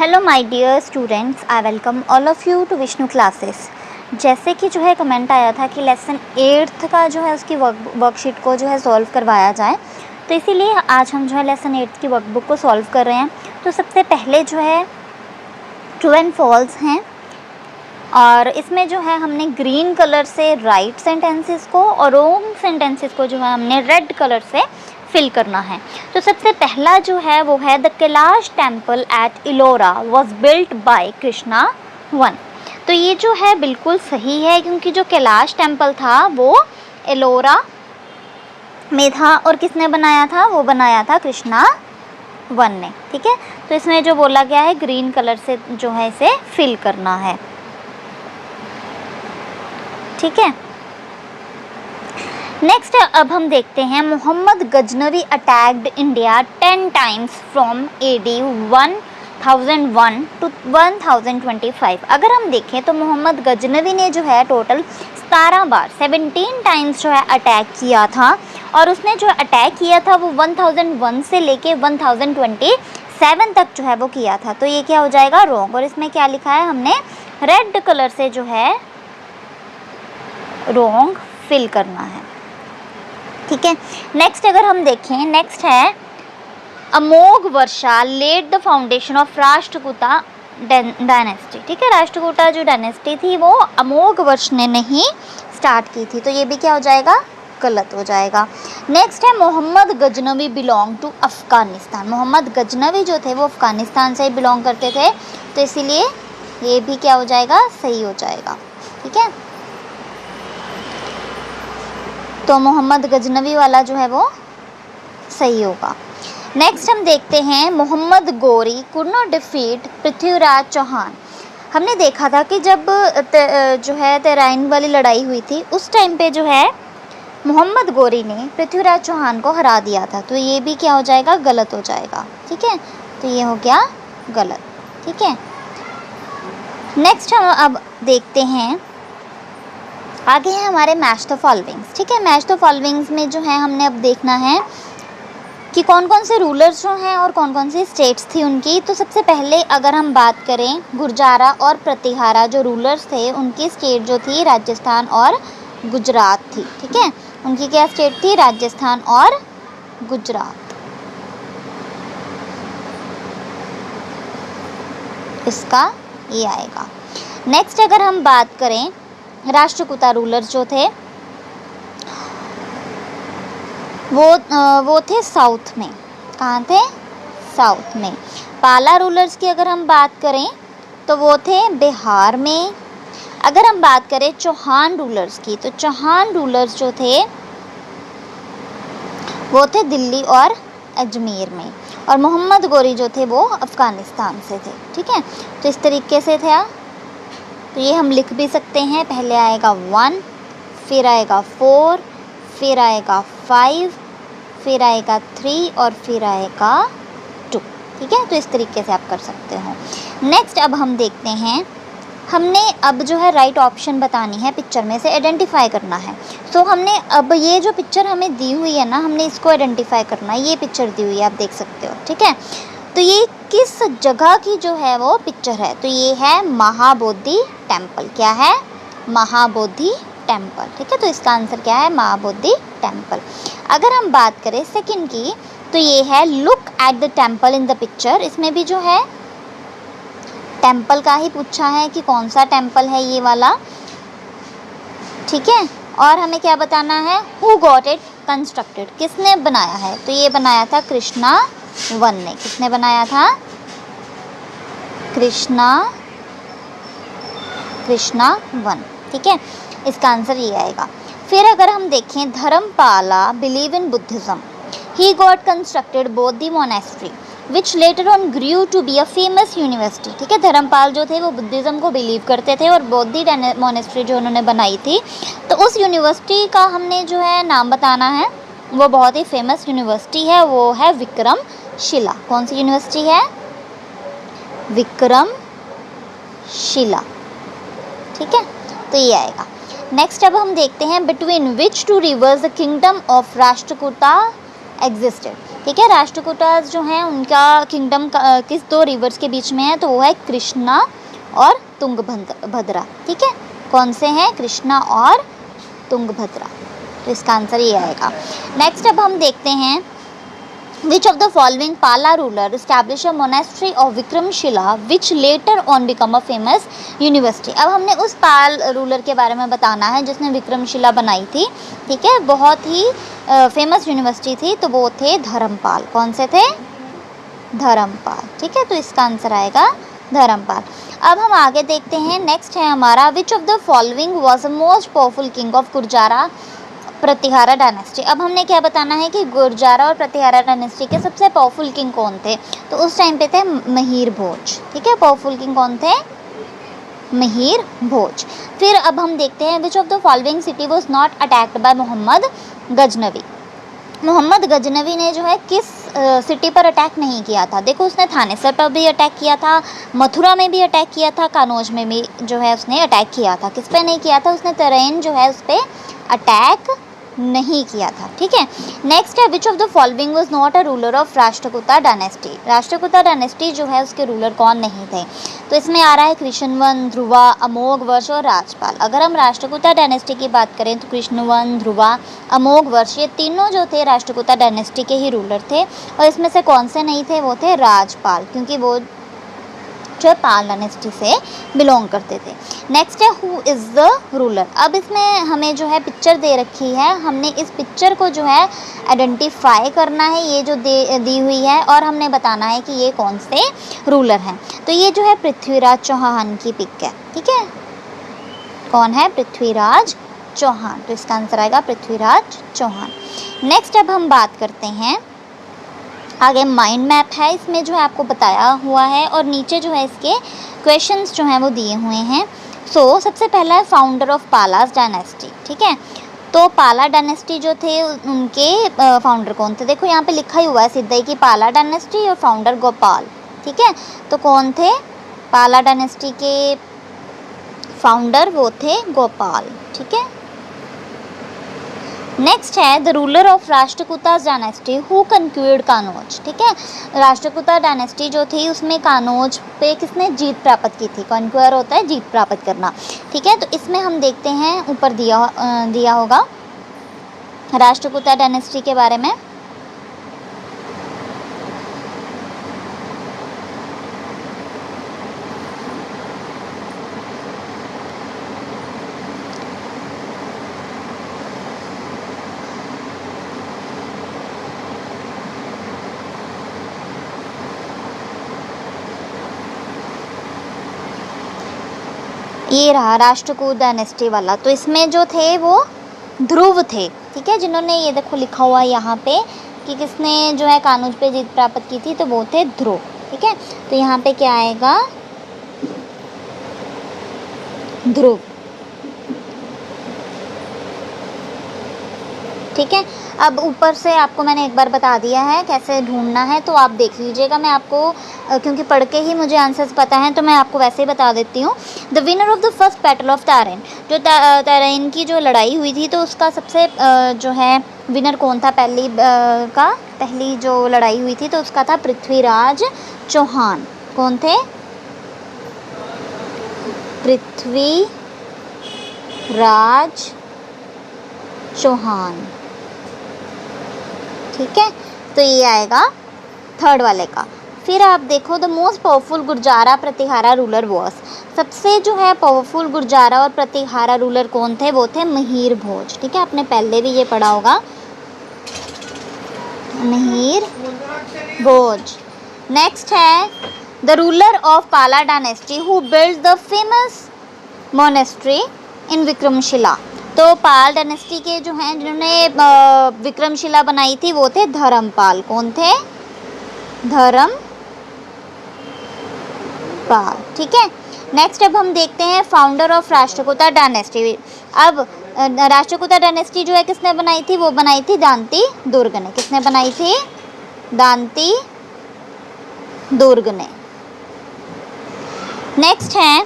Hello my dear students, I welcome all of you to Vishnu classes. जैसे कि जो है कमेंट आया था कि लेसन 8th का जो है उसकी वर्कशीट को जो है सॉल्व करवाया जाए, तो इसीलिए आज हम जो है लेसन 8th की वर्कबुक को सॉल्व कर रहे हैं। तो सबसे पहले जो है ट्रू एंड फॉल्स हैं, और इसमें जो है हमने ग्रीन कलर से राइट सेंटेंसेस को और रॉन्ग सेंटेंसेस को जो है हमने रेड कलर से फिल करना है। तो सबसे पहला जो है वो है the Kailash temple at Ellora was built by Krishna one. तो ये जो है बिल्कुल सही है, क्योंकि जो कैलाश टेम्पल था वो एलोरा में था और किसने बनाया था, वो बनाया था कृष्णा वन ने। ठीक है, तो इसमें जो बोला गया है ग्रीन कलर से जो है इसे फिल करना है। ठीक है, नेक्स्ट अब हम देखते हैं Mohammad Ghaznavi attacked India 10 times from AD 1001 to 1025। अगर हम देखें तो मोहम्मद गजनवी ने जो है टोटल 17 बार 17 टाइम्स जो है अटैक किया था, और उसने जो अटैक किया था वो 1001 से लेके 1027 तक जो है वो किया था। तो ये क्या हो जाएगा, रॉन्ग। और इसमें क्या लिखा है, हमने रेड कलर से जो है रॉन्ग फिल करना है। ठीक है, नेक्स्ट अगर हम देखें, नेक्स्ट है Amoghavarsha led the foundation of Rashtrakuta dynasty. ठीक है, राष्ट्रकूटा जो डायनेस्टी थी वो अमोघ वर्ष ने नहीं स्टार्ट की थी, तो ये भी क्या हो जाएगा, गलत हो जाएगा। नेक्स्ट है मोहम्मद गजनवी बिलोंग टू अफ़गानिस्तान। मोहम्मद गजनवी जो थे वो अफ़गानिस्तान से बिलोंग करते थे, तो इसीलिए ये भी क्या हो जाएगा, सही हो जाएगा। ठीक है, तो मोहम्मद गजनवी वाला जो है वो सही होगा। नेक्स्ट हम देखते हैं Mohammad Ghori could not defeat Prithviraj Chauhan. हमने देखा था कि जब जो है तेराइन वाली लड़ाई हुई थी, उस टाइम पे जो है मोहम्मद गौरी ने पृथ्वीराज चौहान को हरा दिया था, तो ये भी क्या हो जाएगा, गलत हो जाएगा। ठीक है, तो ये हो गया गलत। ठीक है, नेक्स्ट हम अब देखते हैं, आगे है हमारे मैच द फॉलोइंग्स। ठीक है, मैच द फॉलोइंग्स में जो है हमने अब देखना है कि कौन कौन से रूलर्स जो हैं और कौन कौन सी स्टेट्स थी उनकी। तो सबसे पहले अगर हम बात करें, गुर्जारा और प्रतिहारा जो रूलर्स थे, उनकी स्टेट जो थी राजस्थान और गुजरात थी। ठीक है, उनकी क्या स्टेट थी, राजस्थान और गुजरात। इसका ये आएगा। नेक्स्ट अगर हम बात करें, राष्ट्रकूटा रूलर्स जो थे वो थे साउथ में। कहाँ थे, साउथ में। पाला रूलर्स की अगर हम बात करें तो वो थे बिहार में। अगर हम बात करें चौहान रूलर्स की, तो चौहान रूलर्स जो थे वो थे दिल्ली और अजमेर में। और मोहम्मद गौरी जो थे वो अफ़गानिस्तान से थे। ठीक है, तो इस तरीके से थे। तो ये हम लिख भी सकते हैं, पहले आएगा 1, फिर आएगा 4, फिर आएगा 5, फिर आएगा 3 और फिर आएगा 2। ठीक है, तो इस तरीके से आप कर सकते हो। नेक्स्ट अब हम देखते हैं, हमने अब जो है राइट ऑप्शन बतानी है, पिक्चर में से आइडेंटिफाई करना है। तो हमने अब ये जो पिक्चर हमें दी हुई है ना, हमने इसको आइडेंटिफाई करना है। ये पिक्चर दी हुई है, आप देख सकते हो। ठीक है, तो ये किस जगह की जो है वो पिक्चर है, तो ये है महाबोधि टेम्पल। क्या है, महाबोधि टेम्पल। ठीक है, तो इसका आंसर क्या है, महाबोधि टेम्पल। अगर हम बात करें सेकंड की, तो ये है look at the temple in the picture. इसमें भी जो है टेम्पल का ही पूछा है कि कौन सा टेम्पल है ये वाला। ठीक है, और हमें क्या बताना है, हु गॉट इट कंस्ट्रक्टेड, किसने बनाया है, तो ये बनाया था कृष्णा वन ने। किसने बनाया था, कृष्णा वन। ठीक है, इसका आंसर ये आएगा। फिर अगर हम देखें, Dharmapala believe in Buddhism. He got constructed Bodhi monastery which later on grew to be a famous university. ठीक है, धर्मपाल जो थे वो बुद्धिज्म को बिलीव करते थे, और बोधि मोनेस्ट्री जो उन्होंने बनाई थी, तो उस यूनिवर्सिटी का हमने जो है नाम बताना है। वो बहुत ही फेमस यूनिवर्सिटी है, वो है विक्रमशिला। कौन सी यूनिवर्सिटी है, विक्रमशिला। ठीक है, तो ये आएगा। नेक्स्ट अब हम देखते हैं, between which two rivers the kingdom of Rashtrakuta existed. ठीक है, राष्ट्रकूटास जो हैं उनका किंगडम किस दो रिवर्स के बीच में है, तो वो है कृष्णा और तुंगभद्रा। ठीक है, कौन से हैं, कृष्णा और तुंगभद्रा, तो इसका आंसर ये आएगा। नेक्स्ट अब हम देखते हैं Which of the following Pala ruler established a monastery of Vikramshila which later on become a famous university। अब हमने उस पाल रूलर के बारे में बताना है जिसने विक्रमशिला बनाई थी। ठीक है, बहुत ही फेमस यूनिवर्सिटी थी, तो वो थे धर्मपाल। कौन से थे, धर्मपाल। ठीक है, तो इसका आंसर आएगा धर्मपाल। अब हम आगे देखते हैं, नेक्स्ट है हमारा Which of the following was the most powerful king of Gurjara Pratihara dynasty. अब हमने क्या बताना है कि गुर्जारा और प्रतिहारा डायनेस्टी के सबसे पावरफुल किंग कौन थे, तो उस टाइम पे थे महिर भोज। ठीक है, पावरफुल किंग कौन थे, महिर भोज। फिर अब हम देखते हैं which of the following city was not attacked by Mohammad Ghaznavi. Mohammad Ghaznavi ने जो है किस सिटी पर अटैक नहीं किया था। देखो, उसने थानेसर पर भी अटैक किया था, मथुरा में भी अटैक किया था, कानौज में भी जो है उसने अटैक किया था। किस पे नहीं किया था, उसने तरेन जो है उस पर अटैक नहीं किया था। ठीक है, नेक्स्ट है विच of the following was not a ruler of Rashtrakuta dynasty. Rashtrakuta dynasty जो है उसके रूलर कौन नहीं थे, तो इसमें आ रहा है कृष्णवन, ध्रुवा, अमोघवर्ष और राजपाल। अगर हम राष्ट्रकूटा डायनेस्टी की बात करें तो कृष्णवन, ध्रुवा, अमोघवर्ष ये तीनों जो थे राष्ट्रकूटा डायनेस्टी के ही रूलर थे, और इसमें से कौन से नहीं थे, वो थे राजपाल, क्योंकि वो जो पाल डायनेस्टी से बिलोंग करते थे। नेक्स्ट है हु इज़ द रूलर। अब इसमें हमें जो है पिक्चर दे रखी है, हमने इस पिक्चर को जो है आइडेंटिफाई करना है, ये जो दी हुई है, और हमने बताना है कि ये कौन से रूलर हैं। तो ये जो है पृथ्वीराज चौहान की पिक है। ठीक है, कौन है, पृथ्वीराज चौहान, तो इसका आंसर आएगा पृथ्वीराज चौहान। नेक्स्ट अब हम बात करते हैं आगे, माइंड मैप है, इसमें जो है आपको बताया हुआ है, और नीचे जो है इसके क्वेश्चंस जो हैं वो दिए हुए हैं। सबसे पहला है फाउंडर ऑफ पालास डायनेस्टी। ठीक है, तो पाला डायनेस्टी जो थे उनके फाउंडर कौन थे, देखो यहाँ पे लिखा ही हुआ है सीधा ही कि पाला डायनेस्टी और फाउंडर गोपाल। ठीक है, तो कौन थे, पाला डायनेस्टी के फाउंडर वो थे गोपाल। ठीक है, नेक्स्ट है the ruler of Rashtrakuta dynasty who conquered Kannauj. ठीक है, राष्ट्रकूटा डायनेस्टी जो थी उसमें कानौज पे किसने जीत प्राप्त की थी, कॉन्क्वायर होता है जीत प्राप्त करना। ठीक है, तो इसमें हम देखते हैं ऊपर दिया होगा राष्ट्रकूटा डायनेस्टी के बारे में। ये रहा राष्ट्रकूट डायनेस्टी वाला, तो इसमें जो थे वो ध्रुव थे। ठीक है, जिन्होंने ये देखो लिखा हुआ है यहाँ पे कि किसने जो है कानौज पे जीत प्राप्त की थी, तो वो थे ध्रुव। ठीक है, तो यहाँ पे क्या आएगा, ध्रुव। ठीक है, अब ऊपर से आपको मैंने एक बार बता दिया है कैसे ढूंढना है, तो आप देख लीजिएगा। मैं आपको क्योंकि पढ़ के ही मुझे आंसर्स पता हैं, तो मैं आपको वैसे ही बता देती हूँ। The winner of the first battle of तरेन, जो तरेन की जो लड़ाई हुई थी, तो उसका सबसे जो है विनर कौन था, पहली जो लड़ाई हुई थी, तो उसका था पृथ्वीराज चौहान। कौन थे, पृथ्वीराज चौहान। ठीक है, तो ये आएगा थर्ड वाले का। फिर आप देखो the most powerful Gurjara Pratihara ruler was. सबसे जो है पावरफुल गुर्जारा और प्रतिहारा रूलर कौन थे, वो थे महिर भोज। ठीक है, आपने पहले भी ये पढ़ा होगा, महिर भोज। नेक्स्ट है द रूलर ऑफ पाला dynasty who build the famous monastery इन विक्रमशिला। तो पाल डायनेस्टी के जो हैं जिन्होंने विक्रमशिला बनाई थी वो थे धर्मपाल। कौन थे, धर्मपाल। ठीक है, नेक्स्ट अब हम देखते हैं फाउंडर ऑफ राष्ट्रकूटा डायनेस्टी। अब राष्ट्रकूटा डायनेस्टी जो है किसने बनाई थी, वो बनाई थी दांती दुर्ग ने। किसने बनाई थी, दांती दुर्ग ने। नेक्स्ट है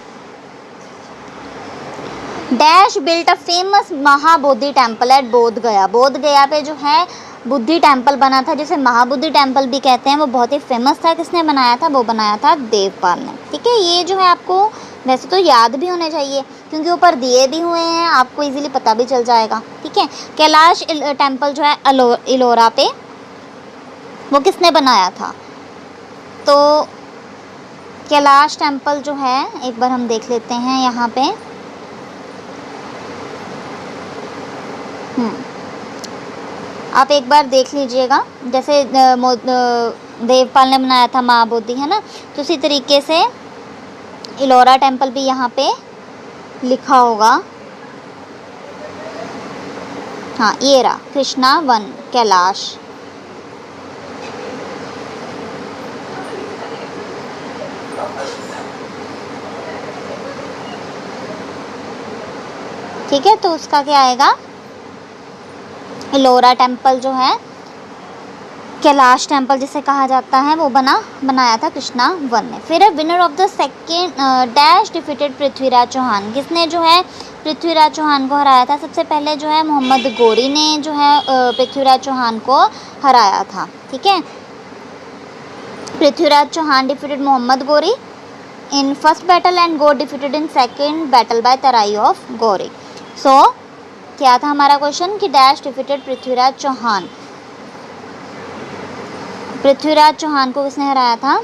dash built a famous Mahabodhi temple at बोध गया। बोध गया पे जो है बुद्धि टेम्पल बना था, जिसे महाबुद्धि टेम्पल भी कहते हैं, वो बहुत ही फेमस था। किसने बनाया था? वो बनाया था देवपाल ने। ठीक है, ये जो है आपको वैसे तो याद भी होने चाहिए क्योंकि ऊपर दिए भी हुए हैं, आपको इजीली पता भी चल जाएगा। ठीक है, कैलाश टेम्पल जो है इलोरा पे, वो किसने बनाया था? तो कैलाश टेम्पल जो है एक बार हम देख लेते हैं यहाँ पे। आप एक बार देख लीजिएगा, जैसे देवपाल ने बनाया था महाबोधि, है ना, तो उसी तरीके से इलोरा टेम्पल भी यहाँ पे लिखा होगा। हाँ, ये रहा, कृष्णा वन कैलाश। ठीक है, तो उसका क्या आएगा? इलोरा टेम्पल जो है, कैलाश टेम्पल जिसे कहा जाता है, वो बनाया था कृष्णा वन ने। फिर winner of the second dash defeated Prithviraj Chauhan. किसने जो है पृथ्वीराज चौहान को हराया था? सबसे पहले जो है मोहम्मद गोरी ने जो है पृथ्वीराज चौहान को हराया था। ठीक है, Prithviraj Chauhan defeated Mohammad Ghori in first battle and Ghor defeated in second battle by Tarai of Ghori. So क्या था हमारा क्वेश्चन कि डैश डिफीटेड पृथ्वीराज चौहान। पृथ्वीराज चौहान को किसने हराया था?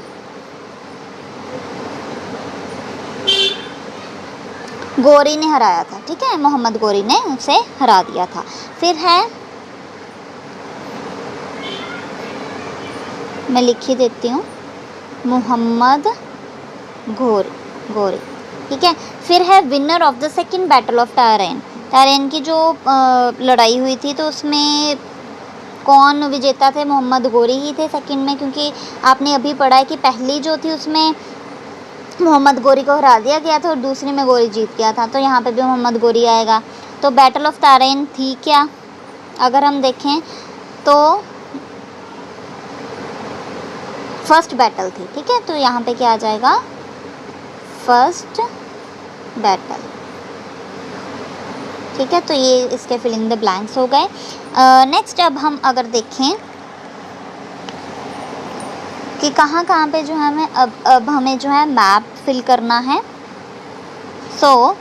गोरी ने हराया था। ठीक है, मोहम्मद गोरी ने उसे हरा दिया था। फिर है, मैं लिख ही देती हूँ, मोहम्मद गोरी। ठीक है, फिर है winner of the second battle of Tarain की जो लड़ाई हुई थी, तो उसमें कौन विजेता थे? मोहम्मद गोरी ही थे सेकंड में, क्योंकि आपने अभी पढ़ा है कि पहली जो थी उसमें मोहम्मद गोरी को हरा दिया गया था और दूसरी में गोरी जीत गया था, तो यहाँ पे भी मोहम्मद गोरी आएगा। तो बैटल ऑफ टारेन थी क्या? अगर हम देखें तो फर्स्ट बैटल थी। ठीक है, तो यहाँ पे क्या आ जाएगा? First battle. ठीक है, तो ये इसके फिलिंग द ब्लैंक्स हो गए। नेक्स्ट अब हम अगर देखें कि कहाँ कहाँ पे जो है हमें अब हमें जो है मैप फिल करना है। सो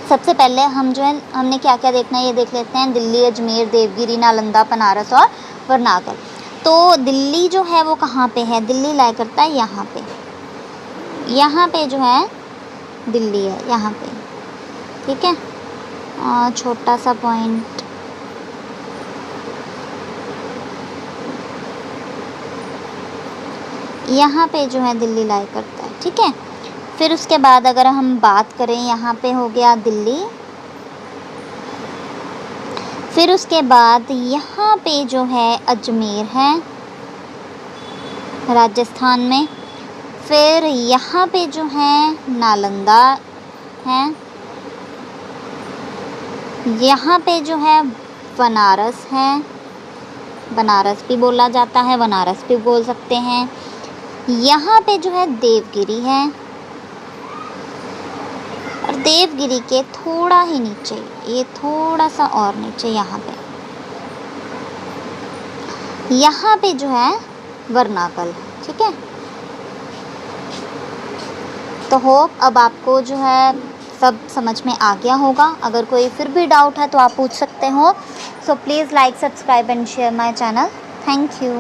सबसे पहले हम जो है हमने क्या क्या देखना है ये देख लेते हैं। दिल्ली, अजमेर, देवगिरी, नालंदा, बनारस और वारनागल। तो दिल्ली जो है वो कहाँ पे है? दिल्ली लाई करता है यहाँ पे जो है दिल्ली है, यहाँ पे। ठीक है, छोटा सा पॉइंट, यहाँ पे जो है दिल्ली लाई करता है। ठीक है, फिर उसके बाद अगर हम बात करें, यहाँ पे हो गया दिल्ली, फिर उसके बाद यहाँ पे जो है अजमेर है राजस्थान में, फिर यहाँ पे जो है नालंदा है, यहाँ पे जो है बनारस है, बनारस भी बोला जाता है, बनारस भी बोल सकते हैं। यहाँ पे जो है देवगिरी है, और देवगिरी के थोड़ा ही नीचे, ये थोड़ा सा और नीचे यहाँ पे जो है वारनागल। ठीक है, तो होप अब आपको जो है सब समझ में आ गया होगा। अगर कोई फिर भी डाउट है तो आप पूछ सकते हो। So please like, subscribe and share my channel. Thank you.